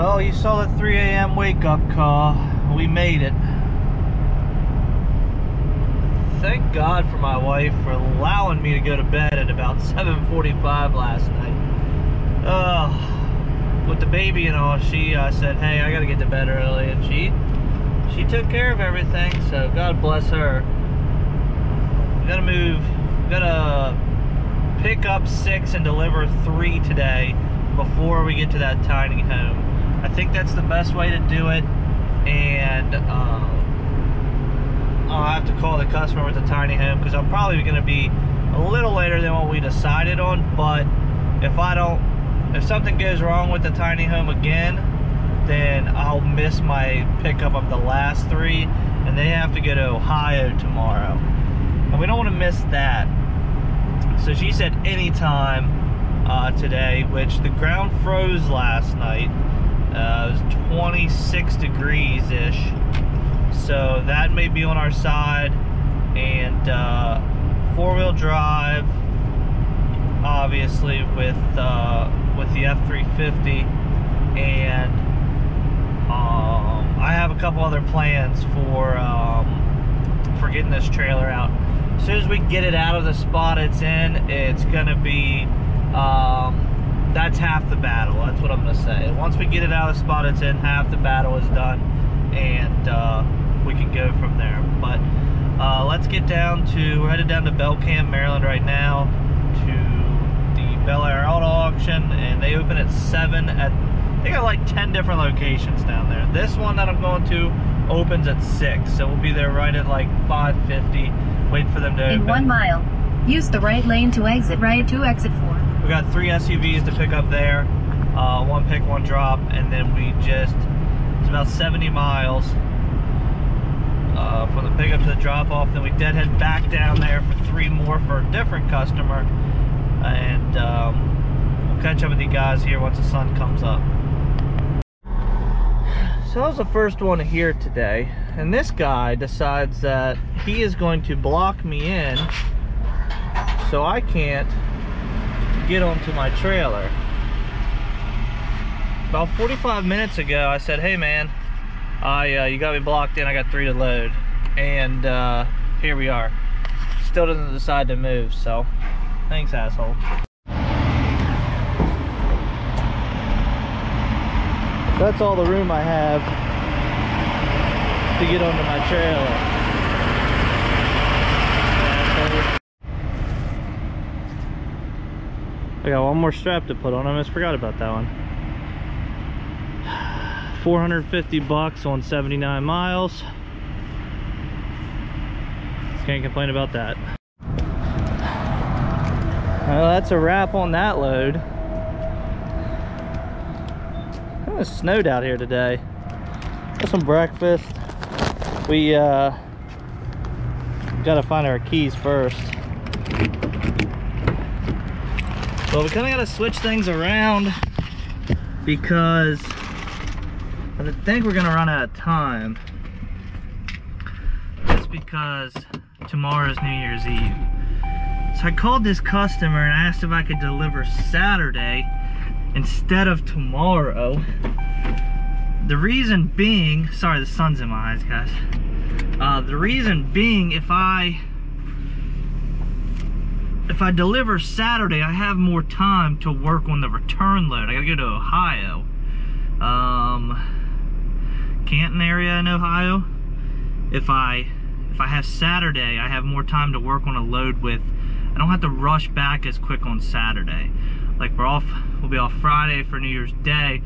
Well, you saw the 3 a.m. wake-up call. We made it. Thank God for my wife for allowing me to go to bed at about 7:45 last night. With the baby and all, I said, hey, I gotta get to bed early, and she took care of everything, so God bless her. We gotta pick up 6 and deliver 3 today before we get to that tiny home. I think that's the best way to do it, and I'll have to call the customer with the tiny home because I'm probably going to be a little later than what we decided on. But if something goes wrong with the tiny home again, then I'll miss my pickup of the last 3, and they have to go to Ohio tomorrow, and we don't want to miss that. So she said anytime today, which the ground froze last night. It was 26 degrees-ish, so that may be on our side. And 4-wheel drive, obviously, with the F350, and I have a couple other plans for getting this trailer out. As soon as we get it out of the spot it's in, it's gonna be that's half the battle. That's what I'm gonna say. Once we get it out of the spot it's in, half the battle is done, and we can go from there. But let's get down to, we're headed down to Belcamp, Maryland right now, to the Bel Air Auto Auction, and they open at 7 they got like 10 different locations down there. This one that I'm going to opens at 6, so we'll be there right at like 5:50, waiting for them to open. In 1 mile, use the right lane to exit right to exit 4. We got 3 SUVs to pick up there, 1 pick, 1 drop, and then it's about 70 miles from the pickup to the drop off. Then we deadhead back down there for 3 more for a different customer, and we'll catch up with you guys here once the sun comes up. So I was the first one here today, and this guy decides that he is going to block me in so I can't get onto my trailer. About 45 minutes ago I said, hey man, you got me blocked in, I got 3 to load, and here we are. Still doesn't decide to move, so thanks, asshole. That's all the room I have to get onto my trailer. I got 1 more strap to put on. I almost forgot about that one. 450 bucks on 79 miles. Can't complain about that. Well, that's a wrap on that load. It snowed out here today. Got some breakfast. We gotta find our keys first. Well, we kind of gotta switch things around because I think we're gonna run out of time. That's because tomorrow's New Year's Eve. So I called this customer and asked if I could deliver Saturday instead of tomorrow. The reason being, sorry, the sun's in my eyes, guys. The reason being, if I deliver Saturday, I have more time to work on the return load. I gotta go to Ohio, Canton area in Ohio. If I have Saturday, I have more time to work on a load with. I don't have to rush back as quick on Saturday. Like we'll be off Friday for New Year's Day,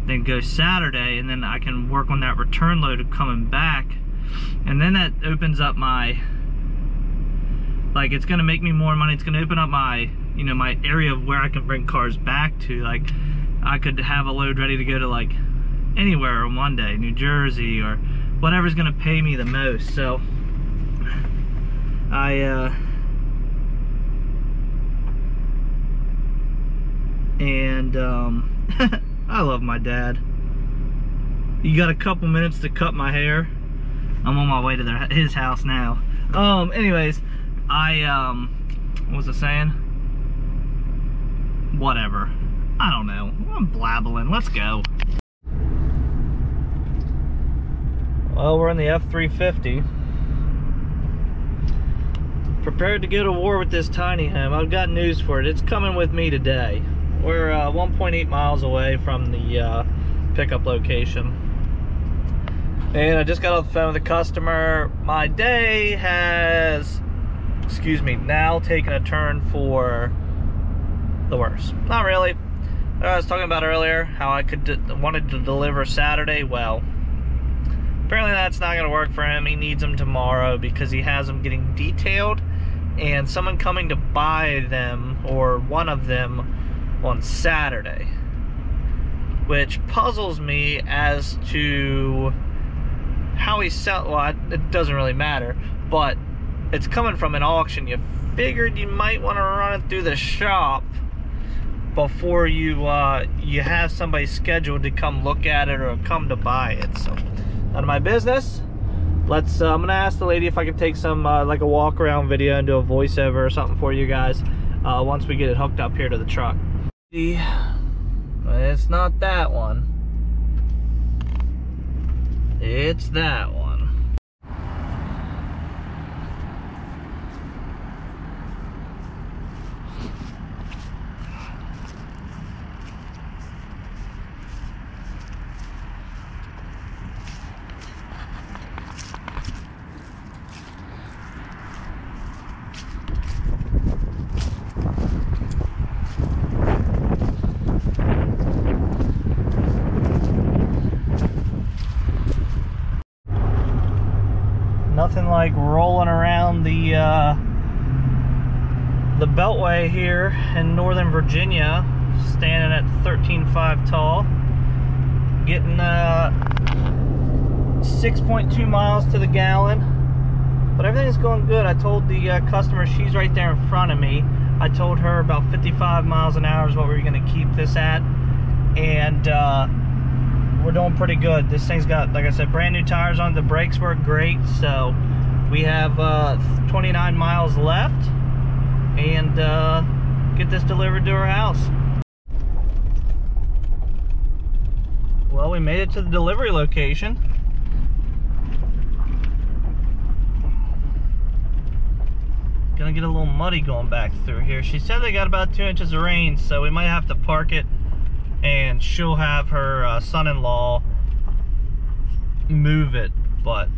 then go Saturday, and then I can work on that return load of coming back, and then that opens up my, like, it's gonna make me more money. It's gonna open up my, you know, my area of where I can bring cars back to. Like, I could have a load ready to go to like anywhere on Monday, New Jersey, or whatever's gonna pay me the most. So I I love my dad. You got a couple minutes to cut my hair? I'm on my way to his house now. Anyways, what was I saying? Whatever. I don't know. I'm blabbling. Let's go. Well, we're in the F-350. Prepared to go to war with this tiny home. I've got news for it. It's coming with me today. We're 1.8 miles away from the pickup location. And I just got off the phone with a customer. My day has, now taken a turn for the worse. Not really. I was talking about earlier how I wanted to deliver Saturday. Well, apparently that's not going to work for him. He needs them tomorrow because he has them getting detailed and someone coming to buy them, or one of them, on Saturday, which puzzles me as to how he sell. Well, it doesn't really matter, but it's coming from an auction. You figured you might want to run it through the shop before you have somebody scheduled to come look at it or come to buy it. So none of my business. Let's I'm gonna ask the lady if I can take some like a walk around video and do a voiceover or something for you guys once we get it hooked up here to the truck. It's not that one. It's that one. Nothing like rolling around the Beltway here in Northern Virginia, standing at 13.5 tall, getting 6.2 miles to the gallon. But everything's going good. I told the customer, she's right there in front of me, I told her about 55 miles an hour is what we were going to keep this at, and we're doing pretty good. This thing's got, like I said, brand new tires on it. The brakes work great. So we have 29 miles left, and get this delivered to our house. Well, we made it to the delivery location. Gonna get a little muddy going back through here. She said they got about 2 inches of rain, so we might have to park it, and she'll have her son-in-law move it. But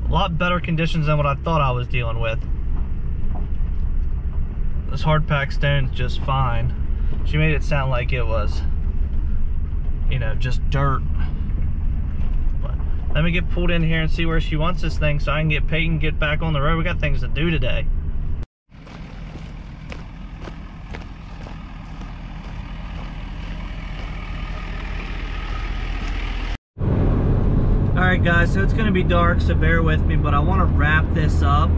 a lot better conditions than what I thought I was dealing with. This hard packed stone's just fine. She made it sound like it was, you know, just dirt. But let me get pulled in here and see where she wants this thing so I can get paid and get back on the road. We got things to do today. Alright guys, so it's going to be dark, so bear with me, but I want to wrap this up,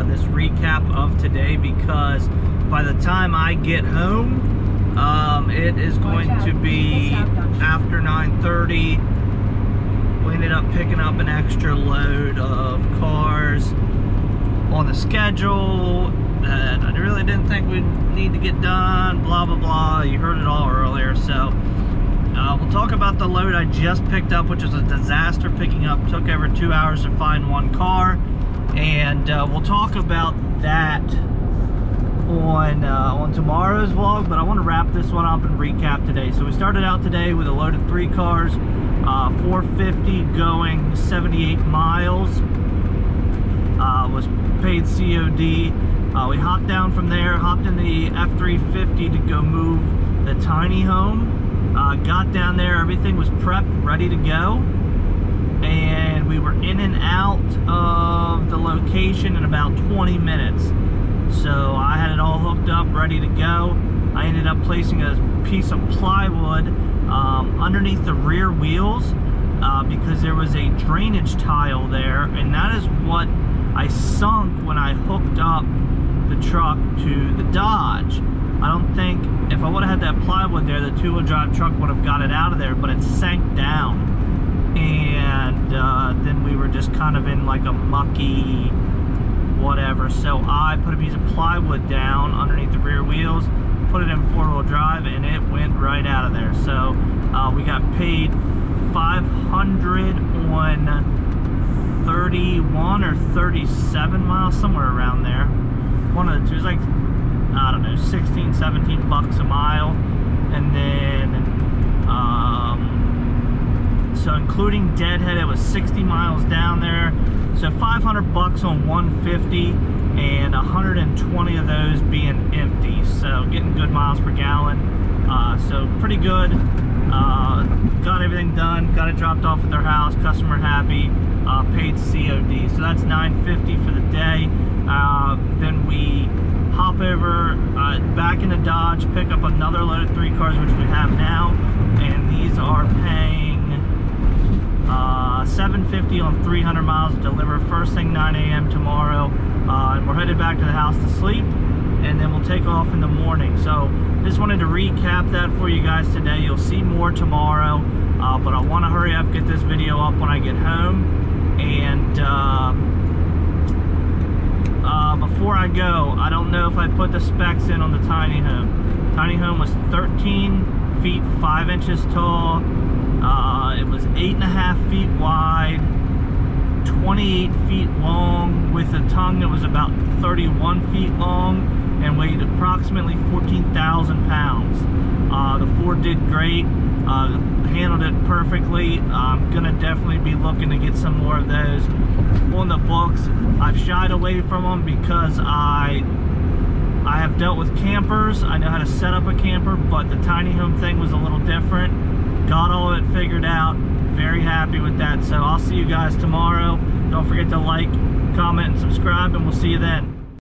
this recap of today, because by the time I get home, it is going to be after 9:30. We ended up picking up an extra load of cars on the schedule that I really didn't think we'd need to get done, blah blah blah. You heard it all earlier. So we'll talk about the load I just picked up, which was a disaster picking up. Took over 2 hours to find one car, and we'll talk about that on tomorrow's vlog. But I want to wrap this one up and recap today. So we started out today with a load of 3 cars, 450 going 78 miles. Was paid COD. We hopped down from there, hopped in the F-350 to go move the tiny home. Got down there, everything was prepped, ready to go, and we were in and out of the location in about 20 minutes. So I had it all hooked up, ready to go. I ended up placing a piece of plywood underneath the rear wheels because there was a drainage tile there, and that is what I sunk when I hooked up the truck to the Dodge. I don't think, if I would have had that plywood there, the 2-wheel drive truck would have got it out of there, but it sank down. And then we were just kind of in like a mucky whatever. So I put a piece of plywood down underneath the rear wheels, put it in 4-wheel drive, and it went right out of there. So we got paid $500 on 31 or 37 miles, somewhere around there. One of the two. It was like, I don't know, 16, 17 bucks a mile. And then so including deadhead, it was 60 miles down there. So 500 bucks on 150, and 120 of those being empty. So getting good miles per gallon. So pretty good. Got everything done. Got it dropped off at their house. Customer happy. Paid COD. So that's $950 for the day. Then we hop over back into Dodge, pick up another load of 3 cars, which we have now, and these are paying $750 on 300 miles, deliver first thing 9 a.m. tomorrow, and we're headed back to the house to sleep, and then we'll take off in the morning. So just wanted to recap that for you guys today. You'll see more tomorrow, but I want to hurry up, get this video up when I get home. And before I go, I don't know if I put the specs in on the tiny home. Tiny home was 13 feet 5 inches tall. It was 8.5 feet wide, 28 feet long, with a tongue that was about 31 feet long and weighed approximately 14,000 pounds. The Ford did great, handled it perfectly. I'm gonna definitely be looking to get some more of those on the books. I've shied away from them because I have dealt with campers. I know how to set up a camper, but the tiny home thing was a little different. Got all of it figured out. Very happy with that. So I'll see you guys tomorrow. Don't forget to like, comment, and subscribe, and we'll see you then.